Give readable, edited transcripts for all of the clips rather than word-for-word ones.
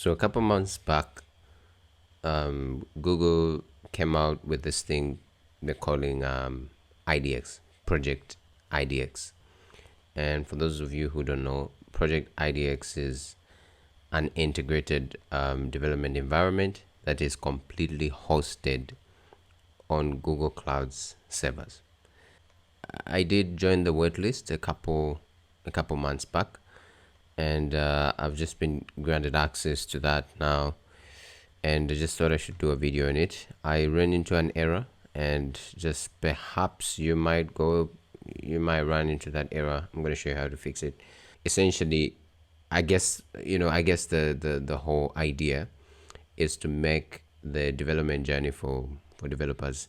So a couple months back, Google came out with this thing they're calling IDX, Project IDX. And for those of you who don't know, Project IDX is an integrated development environment that is completely hosted on Google Cloud's servers. I did join the waitlist a couple months back, and I've just been granted access to that now, and I just thought I should do a video on it. I ran into an error, and just perhaps you might run into that error. I'm going to show you how to fix it. Essentially, I guess the whole idea is to make the development journey for developers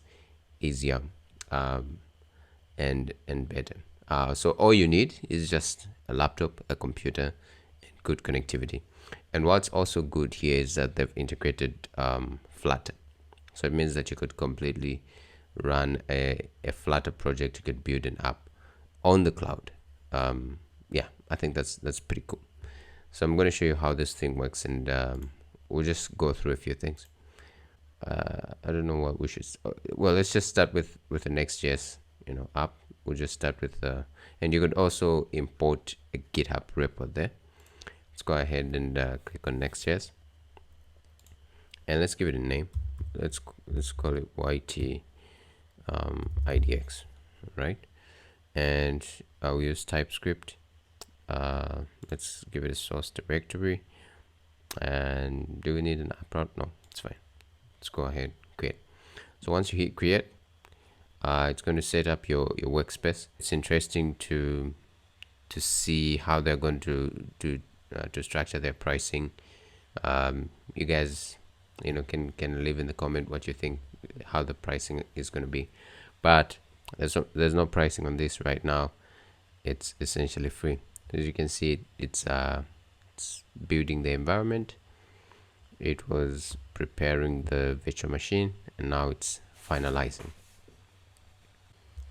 easier and better. So all you need is just a laptop, a computer, and good connectivity. And what's also good here is that they've integrated Flutter. So it means that you could completely run a Flutter project. You could build an app on the cloud. Yeah, I think that's pretty cool. So I'm going to show you how this thing works, and we'll just go through a few things. I don't know what we should. Well, let's just start with the Next.js app. We'll just start with and you could also import a GitHub repo there. Let's go ahead and click on Next.js, and let's give it a name. Let's call it YT IDX, right? And I'll use TypeScript. Let's give it a source directory. And do we need an app route? No, it's fine. Let's go ahead, create. So once you hit create, it's going to set up your workspace. It's interesting to see how they're going to structure their pricing. You guys can leave in the comment what you think, how the pricing is going to be, but there's no pricing on this right now. It's essentially free. As you can see, it's building the environment. It was preparing the virtual machine, and now it's finalizing.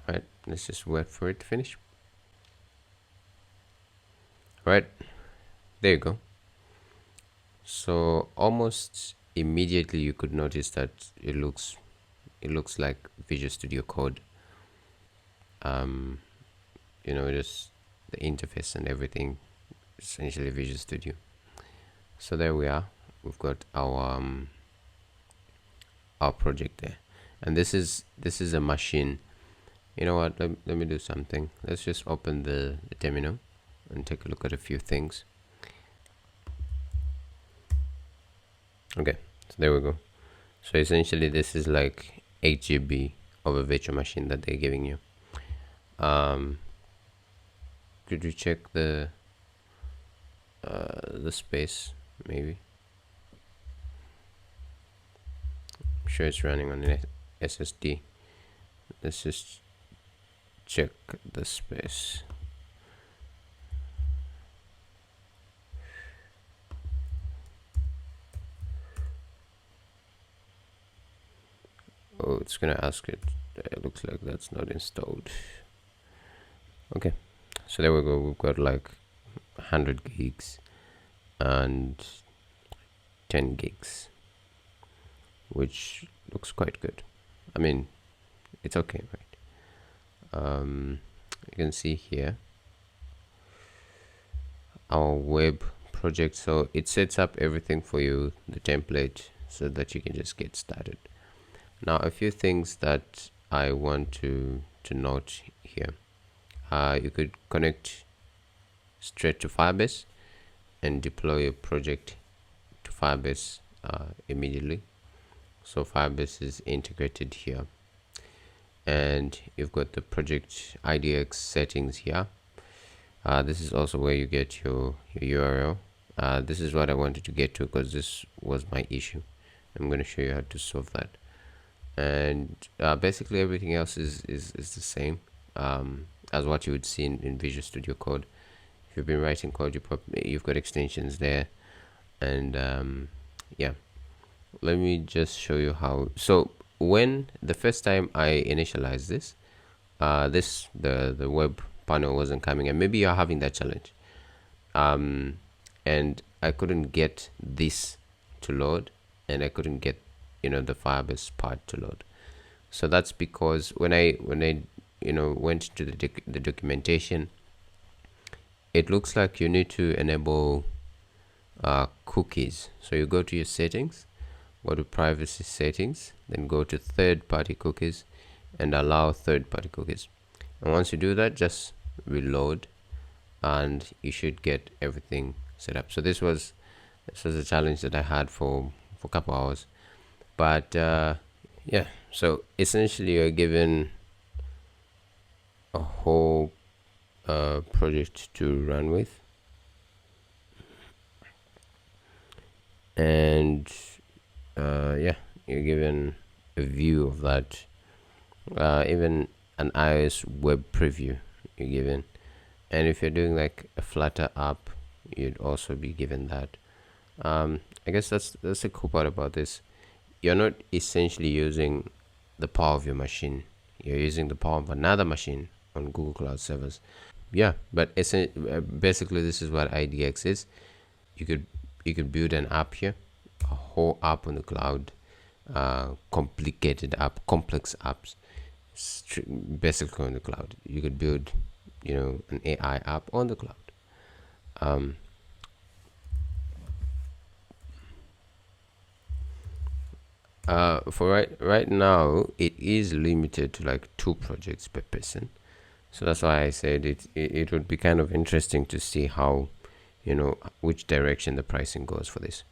All right, let's just wait for it to finish. All right, there you go. So almost immediately you could notice that it looks like Visual Studio Code. Just the interface and everything, essentially Visual Studio. So there we are. We've got our project there, and this is a machine. You know what? Let me do something. Let's just open the terminal and take a look at a few things. Okay, so there we go. So essentially, this is like 8 GB of a virtual machine that they're giving you. Could you check the space maybe? I'm sure it's running on an SSD. Let's just check the space. Oh, it's gonna ask it. It looks like that's not installed. Okay, so there we go. We've got like 100 gigs and 10 gigs, which looks quite good. I mean, it's okay, right? You can see here our web project. So it sets up everything for you, the template, so that you can just get started. Now, a few things that I want to note here. You could connect straight to Firebase and deploy a project to Firebase immediately. So Firebase is integrated here, and you've got the Project IDX settings here. This is also where you get your URL. This is what I wanted to get to because this was my issue. I'm going to show you how to solve that. And basically everything else is the same as what you would see in Visual Studio Code. If you've been writing code, you've got extensions there, and yeah, let me just show you how. So when the first time I initialized this, the web panel wasn't coming, and maybe you're having that challenge. And I couldn't get this to load, and I couldn't get the Firebase part to load. So that's because when I went to the documentation, it looks like you need to enable cookies. So you go to your settings, go to privacy settings, then go to third-party cookies and allow third-party cookies. And once you do that, just reload and you should get everything set up. So this was a challenge that I had for a couple hours, but yeah. So essentially you're given a whole project to run with, and yeah, you're given a view of that, even an iOS web preview you're given. And if you're doing like a Flutter app, you'd also be given that. I guess that's the cool part about this. You're not essentially using the power of your machine, you're using the power of another machine on Google Cloud servers. Yeah, but basically this is what IDX is. You could build an app here, a whole app on the cloud, complicated app, complex apps, basically on the cloud. You could build an AI app on the cloud. For right now, it is limited to like 2 projects per person. So that's why I said it would be kind of interesting to see how, which direction the pricing goes for this.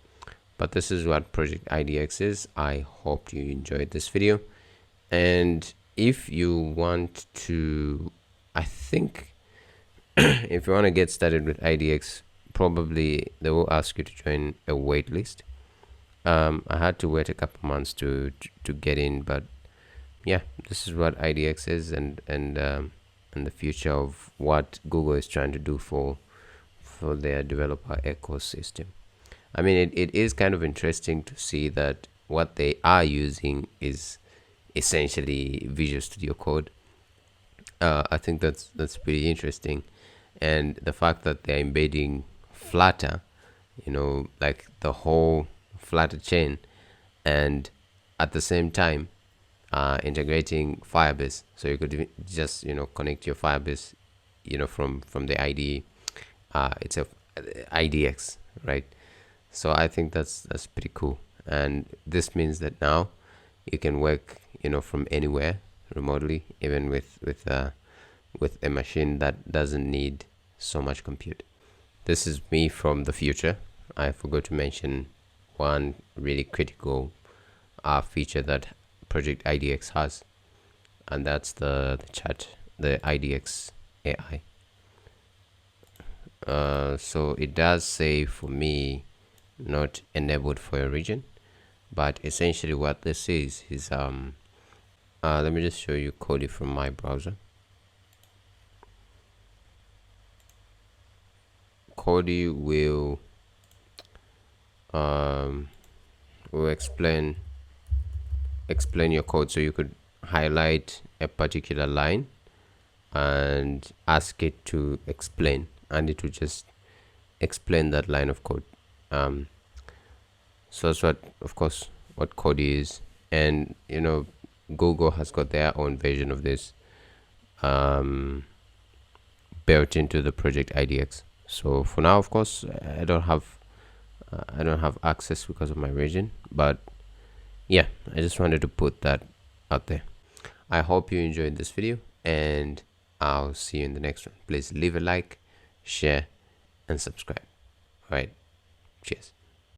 But this is what Project IDX is. I hope you enjoyed this video. And if you want to, I think, if you want to get started with IDX, probably they will ask you to join a wait list. I had to wait a couple months to get in, but yeah, this is what IDX is, and the future of what Google is trying to do for their developer ecosystem. I mean, it is kind of interesting to see that what they are using is essentially Visual Studio Code. I think that's pretty interesting, and the fact that they're embedding Flutter, like the whole Flutter chain, and at the same time integrating Firebase, so you could just connect your Firebase from the IDE. It's a IDX, right? So I think that's pretty cool, and this means that now you can work from anywhere remotely, even with a machine that doesn't need so much compute. This is me from the future. I forgot to mention one really critical feature that Project IDX has, and that's the chat, the IDX AI. So it does say for me not enabled for a region, but essentially what this is let me just show you Kodi from my browser. Kodi will explain your code, so you could highlight a particular line and ask it to explain, and it will just explain that line of code. So that's what Kodi is, and Google has got their own version of this built into the Project IDX. So for now, of course, I don't have access because of my region, but yeah, I just wanted to put that out there. I hope you enjoyed this video, and I'll see you in the next one. Please leave a like, share, and subscribe. All right, cheers.